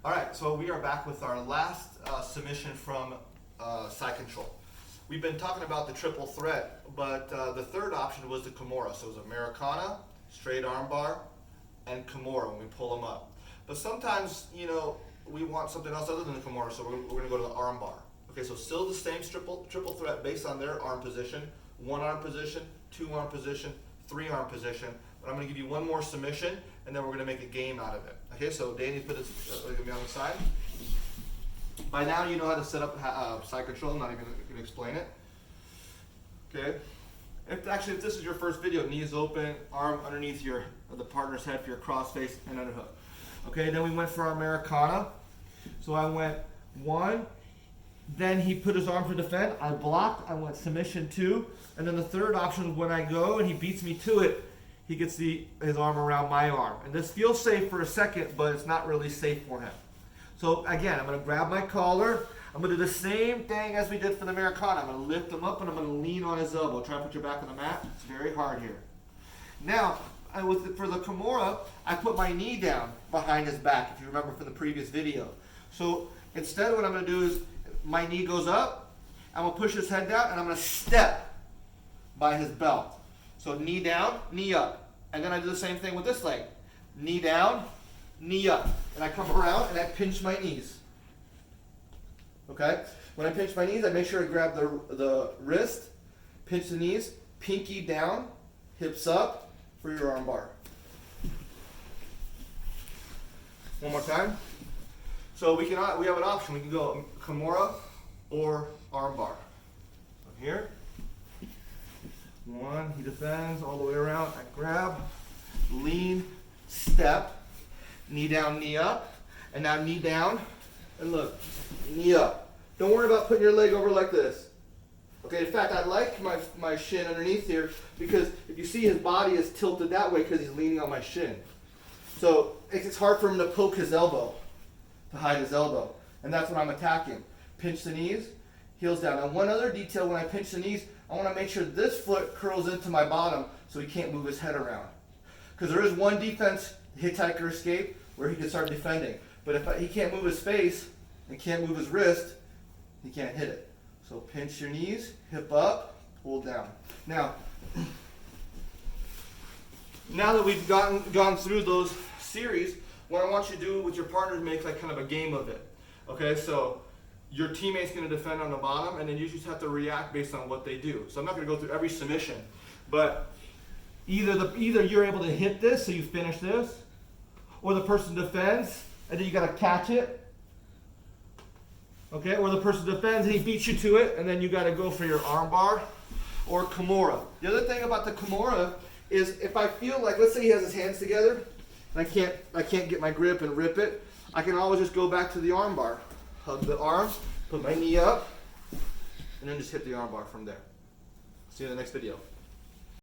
All right, so we are back with our last submission from side control. We've been talking about the triple threat, but the third option was the Kimura. So it was Americana, straight armbar, and Kimura when we pull them up. But sometimes, you know, we want something else other than the Kimura, so we're going to go to the armbar. Okay, so still the same triple threat based on their arm position, 1 arm position, 2 arm position, 3 arm position. But I'm going to give you one more submission, and then we're going to make a game out of it. Okay, so Danny put this going to be on the side. By now you know how to set up side control. I'm not even going to explain it. Okay. If this is your first video, knees open, arm underneath the partner's head for your cross face and underhook. Okay, then we went for our Americana. So I went 1, then he put his arm to defend. I blocked, I went submission 2, and then the third option is when I go and he beats me to it, he gets his arm around my arm. And this feels safe for a second, but it's not really safe for him. So again, I'm going to grab my collar. I'm going to do the same thing as we did for the Americana. I'm going to lift him up and I'm going to lean on his elbow. Try to put your back on the mat. It's very hard here. Now, for the Kimura, I put my knee down behind his back, if you remember from the previous video. So instead, what I'm going to do is my knee goes up, I'm going to push his head down, and I'm going to step by his belt. So knee down, knee up. And then I do the same thing with this leg. Knee down, knee up. And I come around and I pinch my knees. Okay? When I pinch my knees, I make sure I grab the wrist, pinch the knees, pinky down, hips up for your arm bar. One more time. So we have an option. We can go Kimura or arm bar. So here. 1, he defends all the way around. I grab, lean, step, knee down, knee up, and now knee down, and look, knee up. Don't worry about putting your leg over like this. Okay, in fact, I like my shin underneath here because if you see his body is tilted that way because he's leaning on my shin. So it's hard for him to poke his elbow, to hide his elbow. And that's what I'm attacking. Pinch the knees, heels down. Now one other detail when I pinch the knees, I want to make sure this foot curls into my bottom so he can't move his head around. Because there is one defense, hitchhiker escape, where he can start defending. But if he can't move his face and can't move his wrist, he can't hit it. So pinch your knees, hip up, pull down. Now that we've gone through those series, what I want you to do with your partner is make like kind of a game of it. Okay, so your teammate's going to defend on the bottom, and then you just have to react based on what they do. So I'm not going to go through every submission, but either you're able to hit this, so you finish this, or the person defends, and then you got to catch it. Okay, or the person defends and he beats you to it, and then you got to go for your armbar or Kimura. The other thing about the Kimura is if I feel like, let's say he has his hands together, and I can't get my grip and rip it, I can always just go back to the armbar. Hug the arms, put my knee up, and then just hit the armbar from there. See you in the next video.